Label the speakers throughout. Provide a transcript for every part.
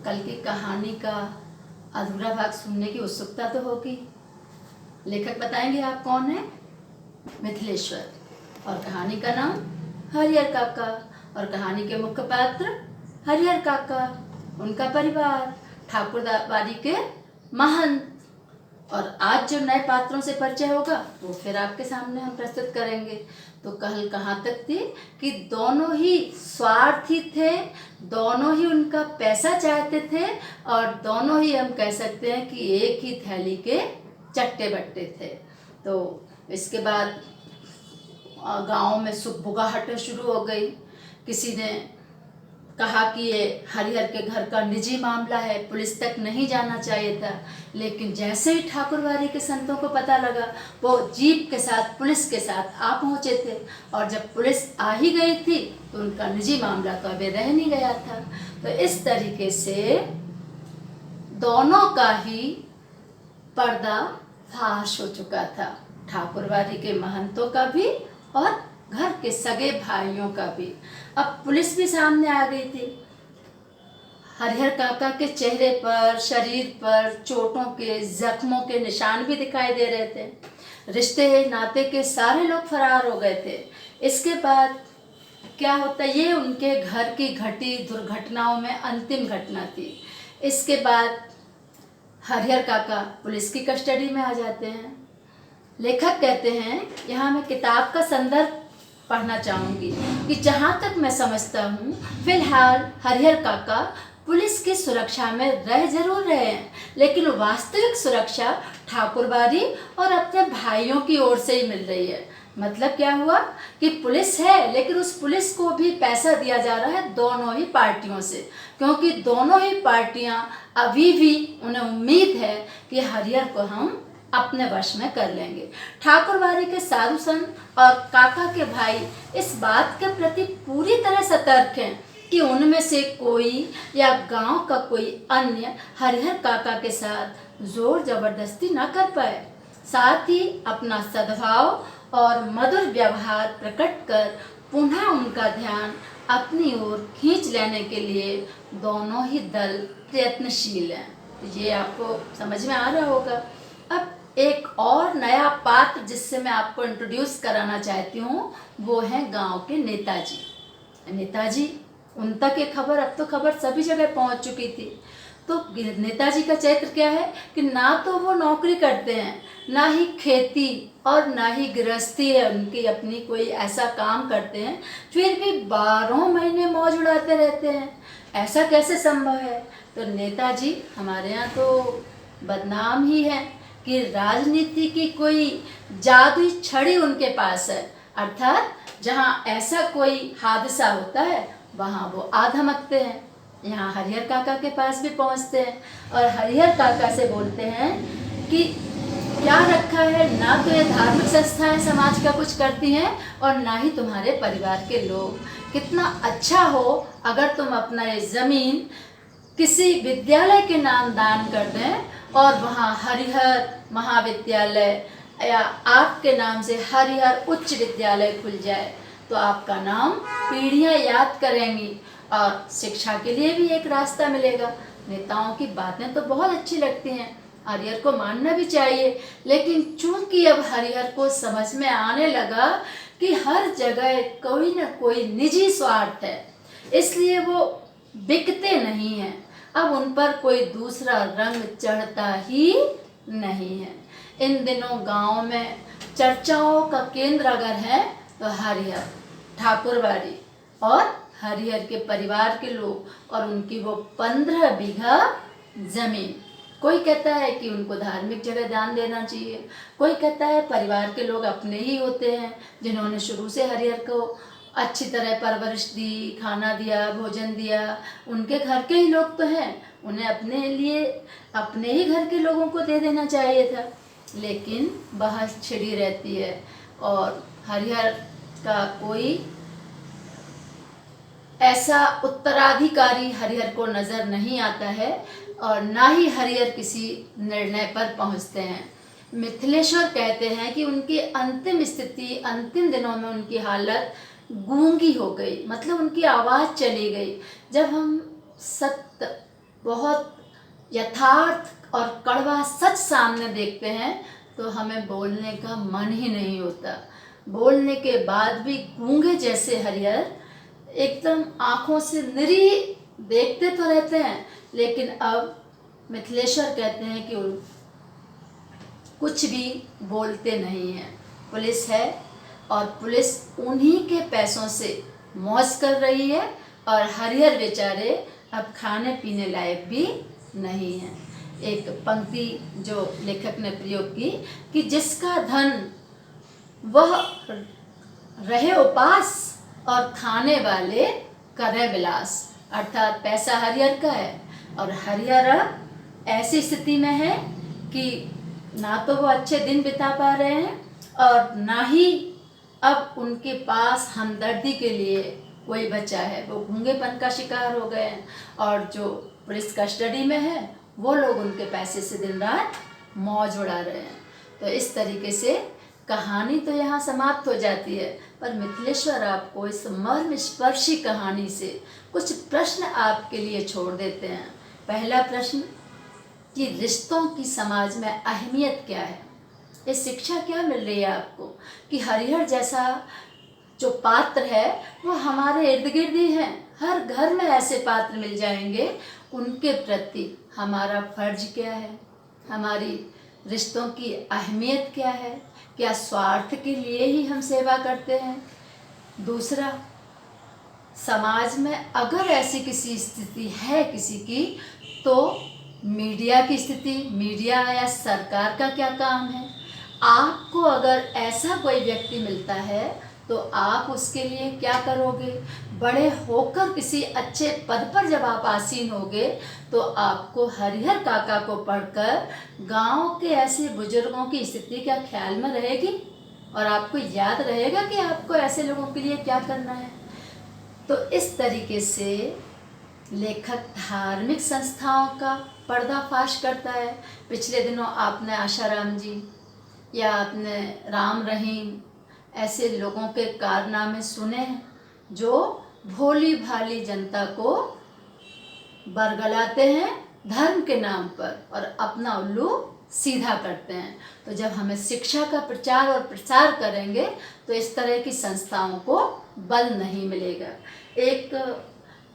Speaker 1: कल की कहानी का अधूरा भाग सुनने की उत्सुकता तो होगी। लेखक बताएंगे आप कौन है? मिथिलेश्वर। और कहानी का नाम हरिहर काका। और कहानी के मुख्य पात्र हरिहर काका, उनका परिवार, ठाकुरबाड़ी के महंत। और आज जो नए पात्रों से परिचय होगा वो फिर आपके सामने हम प्रस्तुत करेंगे। तो कल कहाँ तक थी कि दोनों ही स्वार्थी थे, दोनों ही उनका पैसा चाहते थे और दोनों ही हम कह सकते हैं कि एक ही थैली के चट्टे बट्टे थे। तो इसके बाद गांव में सुगबुगाहटें शुरू हो गई। किसी ने कहा कि ये हरिहर के घर का निजी मामला है, पुलिस तक नहीं जाना चाहिए था। लेकिन जैसे ही ठाकुरबाड़ी के संतों को पता लगा, वो जीप के साथ पुलिस के साथ आ पहुँचे थे। और जब पुलिस आ ही गई थी तो उनका निजी मामला तो अभी रह नहीं गया था। तो इस तरीके से दोनों का ही पर्दा फाश हो चुका था, ठाकुरबाड़ी के महंतों का भी और घर के सगे भाइयों का भी। अब पुलिस भी सामने आ गई थी। हरिहर काका के चेहरे पर, शरीर पर चोटों के, जख्मों के निशान भी दिखाई दे रहे थे। रिश्ते नाते के सारे लोग फरार हो गए थे। इसके बाद क्या होता, ये उनके घर की घटी दुर्घटनाओं में अंतिम घटना थी। इसके बाद हरिहर काका पुलिस की कस्टडी में आ जाते हैं। लेखक कहते हैं, यहाँ मैं किताब का संदर्भ पढ़ना चाहूँगी कि जहाँ तक मैं समझता हूँ, फिलहाल हरिहर काका पुलिस की सुरक्षा में रह जरूर रहे हैं, लेकिन वास्तविक सुरक्षा ठाकुरबाड़ी और अपने भाइयों की ओर से ही मिल रही है। मतलब क्या हुआ कि पुलिस है, लेकिन उस पुलिस को भी पैसा दिया जा रहा है दोनों ही पार्टियों से, क्योंकि दोनों ही पार्टियां अभी भी उन्हें उम्मीद है कि हरिहर को हम अपने वश में कर लेंगे। ठाकुरबाड़ी के साधु संत और काका के भाई इस बात के प्रति पूरी तरह सतर्क हैं कि उनमें से कोई या गांव का कोई अन्य हरिहर काका के साथ जोर जबरदस्ती न कर पाए। साथ ही अपना सद्भाव और मधुर व्यवहार प्रकट कर पुनः उनका ध्यान अपनी ओर खींच लेने के लिए दोनों ही दल प्रयत्नशील हैं। ये आपको समझ में आ रहा होगा। अब एक और नया पात्र जिससे मैं आपको इंट्रोड्यूस कराना चाहती हूँ, वो है गांव के नेताजी। नेताजी, उन तक ये खबर, अब तो खबर सभी जगह पहुँच चुकी थी। तो नेताजी का चरित्र क्या है कि ना तो वो नौकरी करते हैं, ना ही खेती और ना ही गृहस्थी है उनकी अपनी, कोई ऐसा काम करते हैं, फिर भी 12 महीने मौज उड़ाते रहते हैं। ऐसा कैसे संभव है? तो नेताजी हमारे यहाँ तो बदनाम ही है कि राजनीति की कोई जादुई छड़ी उनके पास है। अर्थात जहाँ ऐसा कोई हादसा होता है वहाँ वो आ धमकते हैं। यहाँ हरिहर काका के पास भी पहुँचते हैं और हरिहर काका से बोलते हैं कि क्या रखा है, ना तो ये धार्मिक संस्थाएं समाज का कुछ करती हैं और ना ही तुम्हारे परिवार के लोग। कितना अच्छा हो अगर तुम अपना ये ज़मीन किसी विद्यालय के नाम दान कर दें और वहाँ हरिहर महाविद्यालय या आपके नाम से हरिहर उच्च विद्यालय खुल जाए, तो आपका नाम पीढ़ियाँ याद करेंगी और शिक्षा के लिए भी एक रास्ता मिलेगा। नेताओं की बातें तो बहुत अच्छी लगती हैं, हरिहर को मानना भी चाहिए, लेकिन चूंकि अब हरिहर को समझ में आने लगा कि हर जगह कोई न कोई निजी स्वार्थ है, इसलिए वो बिकते नहीं हैं। अब उन पर कोई दूसरा रंग चढ़ता ही नहीं है। इन दिनों गांव में चर्चाओं का केंद्र अगर है तो हरिहर, ठाकुरबाड़ी और हरिहर के परिवार के लोग और उनकी वो 15 बीघा जमीन। कोई कहता है कि उनको धार्मिक जगह दान देना चाहिए, कोई कहता है परिवार के लोग अपने ही होते हैं जिन्होंने शुरू से हरिहर को अच्छी तरह परवरिश दी, खाना दिया, भोजन दिया, उनके घर के ही लोग तो हैं, उन्हें अपने लिए अपने ही घर के लोगों को दे देना चाहिए था। लेकिन बहस छिड़ी रहती है और हरिहर का कोई ऐसा उत्तराधिकारी हरिहर को नज़र नहीं आता है और ना ही हरिहर किसी निर्णय पर पहुंचते हैं। मिथिलेश्वर कहते हैं कि उनकी अंतिम स्थिति, अंतिम दिनों में उनकी हालत गूंगी हो गई, मतलब उनकी आवाज़ चली गई। जब हम सत्य बहुत यथार्थ और कड़वा सच सामने देखते हैं तो हमें बोलने का मन ही नहीं होता। बोलने के बाद भी गूंगे जैसे हरिहर एकदम आंखों से निरी देखते तो रहते हैं, लेकिन अब मिथिलेश्वर कहते हैं कि कुछ भी बोलते नहीं हैं। पुलिस है और पुलिस उन्हीं के पैसों से मौज कर रही है और हरिहर बेचारे अब खाने पीने लायक भी नहीं हैं। एक पंक्ति जो लेखक ने प्रयोग की कि जिसका धन वह रहे उपास और खाने वाले करें विलास, अर्थात पैसा हरिहर का है और हरिहर अब ऐसी स्थिति में है कि ना तो वो अच्छे दिन बिता पा रहे हैं और ना ही अब उनके पास हमदर्दी के लिए कोई बचा है। वो गूंगेपन का शिकार हो गए हैं और जो पुलिस कस्टडी में है वो लोग उनके पैसे से दिन रात मौज उड़ा रहे हैं। तो इस तरीके से कहानी तो यहाँ समाप्त हो जाती है, पर मिथिलेश्वर आपको इस मर्मस्पर्शी कहानी से कुछ प्रश्न आपके लिए छोड़ देते हैं। पहला प्रश्न कि रिश्तों की समाज में अहमियत क्या है, ये शिक्षा क्या मिल रही है आपको कि हरिहर जैसा जो पात्र है वो हमारे इर्द गिर्द ही हैं, हर घर में ऐसे पात्र मिल जाएंगे। उनके प्रति हमारा फर्ज क्या है, हमारी रिश्तों की अहमियत क्या है, क्या स्वार्थ के लिए ही हम सेवा करते हैं। दूसरा, समाज में अगर ऐसी किसी स्थिति है किसी की, तो मीडिया की स्थिति, मीडिया या सरकार का क्या काम है। आपको अगर ऐसा कोई व्यक्ति मिलता है तो आप उसके लिए क्या करोगे। बड़े होकर किसी अच्छे पद पर जब आप आसीन होगे तो आपको हरिहर काका को पढ़कर गांव के ऐसे बुजुर्गों की स्थिति क्या ख्याल में रहेगी और आपको याद रहेगा कि आपको ऐसे लोगों के लिए क्या करना है। तो इस तरीके से लेखक धार्मिक संस्थाओं का पर्दाफाश करता है। पिछले दिनों आपने आशाराम जी या आपने राम रहीम ऐसे लोगों के कारनामे सुने हैं जो भोली भाली जनता को बरगलाते हैं धर्म के नाम पर और अपना उल्लू सीधा करते हैं। तो जब हमें शिक्षा का प्रचार और प्रसार करेंगे तो इस तरह की संस्थाओं को बल नहीं मिलेगा। एक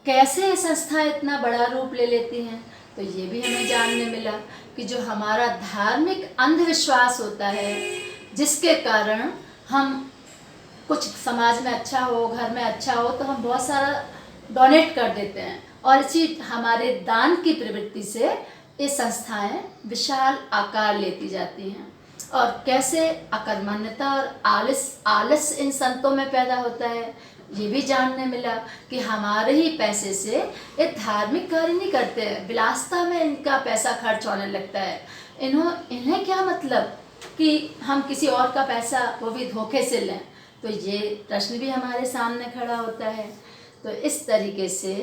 Speaker 1: कैसे ये संस्थाएं इतना बड़ा रूप ले लेती हैं, तो ये भी हमें जानने मिला कि जो हमारा धार्मिक अंधविश्वास होता है जिसके कारण हम कुछ समाज में अच्छा हो, घर में अच्छा हो, तो हम बहुत सारा डोनेट कर देते हैं और इसी हमारे दान की प्रवृत्ति से ये संस्थाएं विशाल आकार लेती जाती हैं। और कैसे अकर्मण्यता और आलस इन संतों में पैदा होता है, ये भी जानने मिला कि हमारे ही पैसे से ये धार्मिक कार्य नहीं करते हैं, विलासता में इनका पैसा खर्च होने लगता है। इन्हें क्या मतलब कि हम किसी और का पैसा वो भी धोखे से लें। तो ये प्रश्न भी हमारे सामने खड़ा होता है। तो इस तरीके से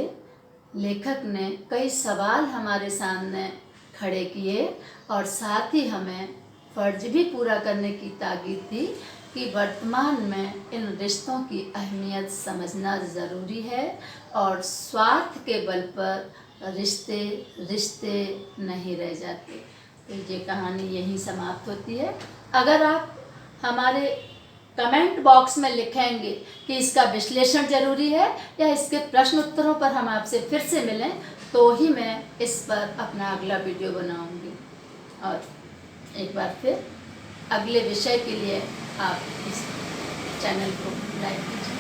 Speaker 1: लेखक ने कई सवाल हमारे सामने खड़े किए और साथ ही हमें फर्ज भी पूरा करने की ताकीद थी कि वर्तमान में इन रिश्तों की अहमियत समझना ज़रूरी है और स्वार्थ के बल पर रिश्ते नहीं रह जाते। तो ये कहानी यहीं समाप्त होती है। अगर आप हमारे कमेंट बॉक्स में लिखेंगे कि इसका विश्लेषण जरूरी है या इसके प्रश्न उत्तरों पर हम आपसे फिर से मिलें, तो ही मैं इस पर अपना अगला वीडियो बनाऊंगी। और एक बार फिर अगले विषय के लिए आप इस चैनल को लाइक कीजिए।